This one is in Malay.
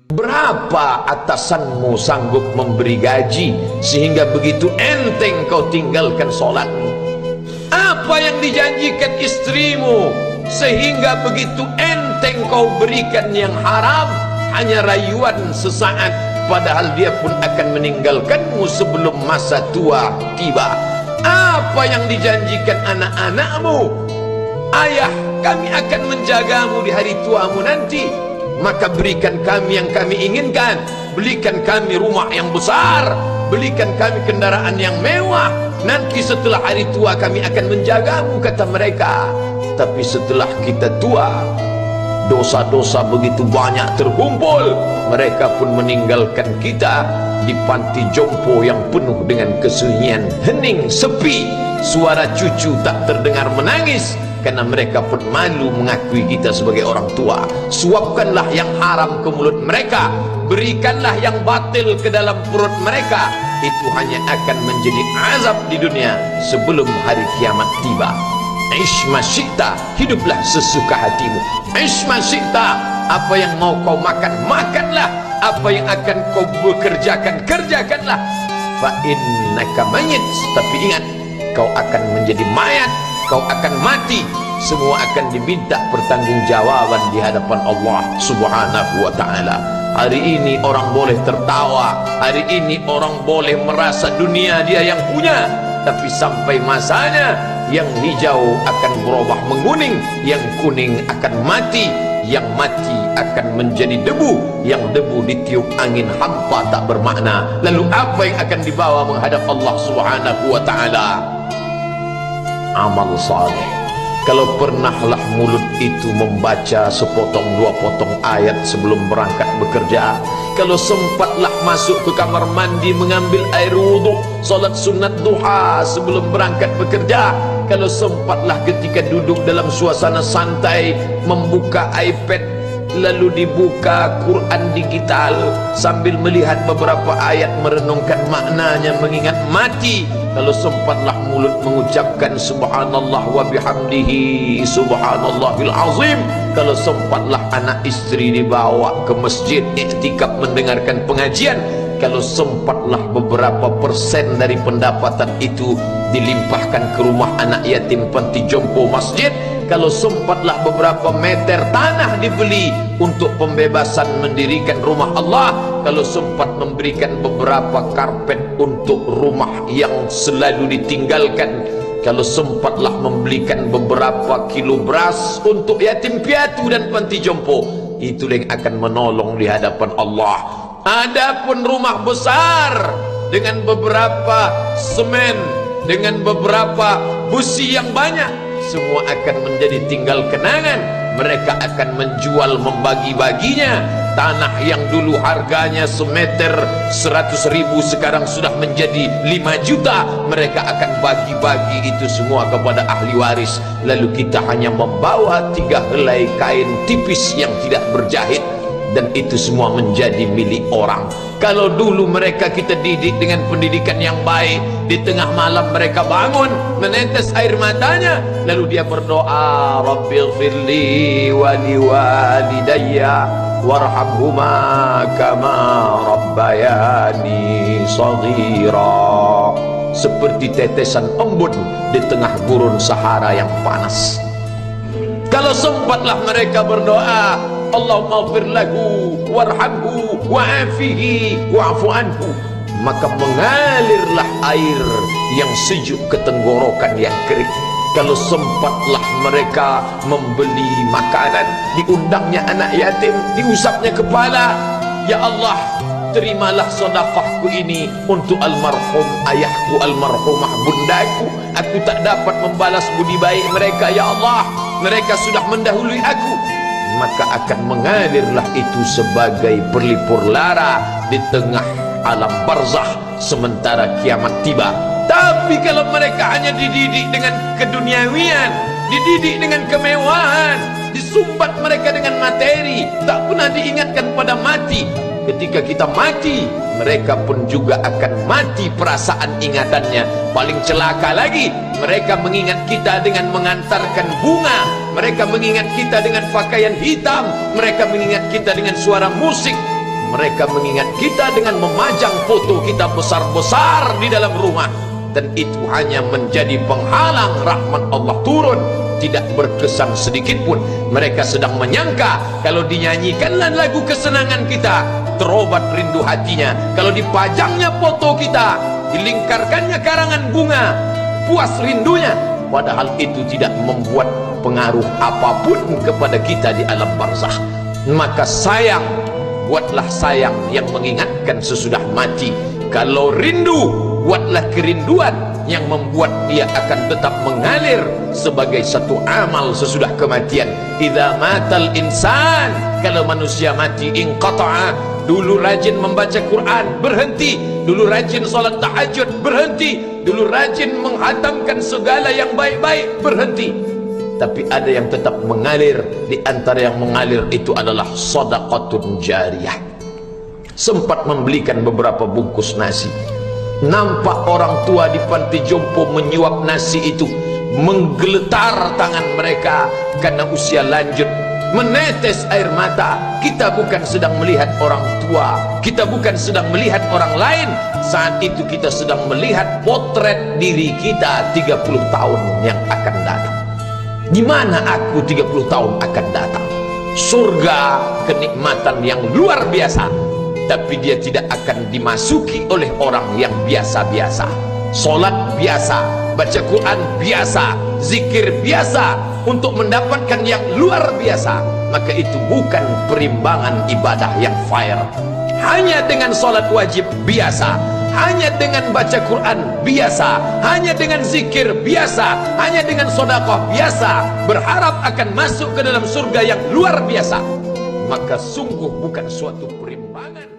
Berapa atasanmu sanggup memberi gaji sehingga begitu enteng kau tinggalkan sholatmu? Apa yang dijanjikan istrimu sehingga begitu enteng kau berikan yang haram? Hanya rayuan sesaat, padahal dia pun akan meninggalkanmu sebelum masa tua tiba. Apa yang dijanjikan anak-anakmu? Ayah, kami akan menjagamu di hari tuamu nanti, maka berikan kami yang kami inginkan. Belikan kami rumah yang besar, belikan kami kendaraan yang mewah. Nanti setelah hari tua kami akan menjagamu, kata mereka. Tapi setelah kita tua, dosa-dosa begitu banyak terkumpul, mereka pun meninggalkan kita di panti jompo yang penuh dengan kesunyian, hening, sepi. Suara cucu tak terdengar menangis, karena mereka pun malu mengakui kita sebagai orang tua. Suapkanlah yang haram ke mulut mereka, berikanlah yang batil ke dalam perut mereka. Itu hanya akan menjadi azab di dunia sebelum hari kiamat tiba. Ishma syi'ta, hiduplah sesuka hatimu. Ishma syi'ta, apa yang mau kau makan, makanlah. Apa yang akan kau bekerjakan, kerjakanlah. Fa innaka mayyit, tapi ingat, kau akan menjadi mayat, kau akan mati. Semua akan diminta pertanggungjawaban di hadapan Allah Subhanahu wa ta'ala. Hari ini orang boleh tertawa, hari ini orang boleh merasa dunia dia yang punya, tapi sampai masanya yang hijau akan berubah menguning, yang kuning akan mati, yang mati akan menjadi debu, yang debu ditiup angin hampa tak bermakna. Lalu apa yang akan dibawa menghadap Allah Subhanahu wa ta'ala? Amal saleh. Kalau pernahlah mulut itu membaca sepotong dua potong ayat sebelum berangkat bekerja, kalau sempatlah masuk ke kamar mandi mengambil air wudhu, solat sunat duha sebelum berangkat bekerja, kalau sempatlah ketika duduk dalam suasana santai membuka iPad lalu dibuka Quran digital sambil melihat beberapa ayat merenungkan maknanya mengingat mati, kalau sempatlah mulut mengucapkan subhanallah wa bihamdihi subhanallahil azim, kalau sempatlah anak istri dibawa ke masjid iktikaf mendengarkan pengajian, kalau sempatlah beberapa persen dari pendapatan itu dilimpahkan ke rumah anak yatim panti jompo masjid, kalau sempatlah beberapa meter tanah dibeli untuk pembebasan mendirikan rumah Allah, kalau sempat memberikan beberapa karpet untuk rumah yang selalu ditinggalkan, kalau sempatlah membelikan beberapa kilo beras untuk yatim piatu dan panti jompo, itulah yang akan menolong di hadapan Allah. Adapun rumah besar dengan beberapa semen, dengan beberapa busi yang banyak, semua akan menjadi tinggal kenangan. Mereka akan menjual, membagi-baginya. Tanah yang dulu harganya semeter 100.000 sekarang sudah menjadi 5 juta. Mereka akan bagi-bagi itu semua kepada ahli waris. Lalu kita hanya membawa 3 helai kain tipis yang tidak berjahit, dan itu semua menjadi milik orang. Kalau dulu mereka kita didik dengan pendidikan yang baik, di tengah malam mereka bangun menetes air matanya, lalu dia berdoa, Rabbighfirli wa liwalidayya warhamhuma kama rabbayani shaghira, seperti tetesan embun di tengah gurun Sahara yang panas. Kalau sempatlah mereka berdoa, Allahumma ighfir lahu warhamhu wa'afihi wa'fu anhu, maka mengalirlah air yang sejuk ke tenggorokan yang kering. Kalau sempatlah mereka membeli makanan, diundangnya anak yatim, diusapnya kepala, ya Allah, terimalah sedekahku ini untuk almarhum ayahku, almarhumah bundaku. Aku tak dapat membalas budi baik mereka, ya Allah, mereka sudah mendahului aku. Maka akan mengalirlah itu sebagai berlipur lara di tengah alam barzakh sementara kiamat tiba. Tapi kalau mereka hanya dididik dengan keduniawian, dididik dengan kemewahan, disumbat mereka dengan materi, tak pernah diingatkan pada mati. Ketika kita mati, mereka pun juga akan mati perasaan ingatannya. Paling celaka lagi, mereka mengingat kita dengan mengantarkan bunga, mereka mengingat kita dengan pakaian hitam, mereka mengingat kita dengan suara musik. Mereka mengingat kita dengan memajang foto kita besar-besar di dalam rumah, dan itu hanya menjadi penghalang rahmat Allah turun. Tidak berkesan sedikit pun. Mereka sedang menyangka kalau dinyanyikanlah lagu kesenangan kita, terobat rindu hatinya. Kalau dipajangnya foto kita, dilingkarkannya karangan bunga, puas rindunya. Padahal itu tidak membuat pengaruh apapun kepada kita di alam barzakh. Maka sayang, buatlah sayang yang mengingatkan sesudah mati. Kalau rindu, buatlah kerinduan yang membuat dia akan tetap mengalir sebagai satu amal sesudah kematian. Idza matal insan, kalau manusia mati, inqata'a. Dulu rajin membaca Quran, berhenti. Dulu rajin salat tahajud, berhenti. Dulu rajin menghatamkan segala yang baik-baik, berhenti. Tapi ada yang tetap mengalir. Di antara yang mengalir itu adalah shadaqatun jariyah. Sempat membelikan beberapa bungkus nasi. Nampak orang tua di panti jompo menyuap nasi itu, menggeletar tangan mereka karena usia lanjut, menetes air mata. Kita bukan sedang melihat orang tua, kita bukan sedang melihat orang lain. Saat itu kita sedang melihat potret diri kita 30 tahun yang akan datang. Di mana aku 30 tahun akan datang? Surga, kenikmatan yang luar biasa, tapi dia tidak akan dimasuki oleh orang yang biasa-biasa. Solat biasa, baca Quran biasa, zikir biasa, untuk mendapatkan yang luar biasa. Maka itu bukan perimbangan ibadah yang fair. Hanya dengan solat wajib biasa, hanya dengan baca Quran biasa, hanya dengan zikir biasa, hanya dengan sedekah biasa, berharap akan masuk ke dalam surga yang luar biasa, maka sungguh bukan suatu perimbangan.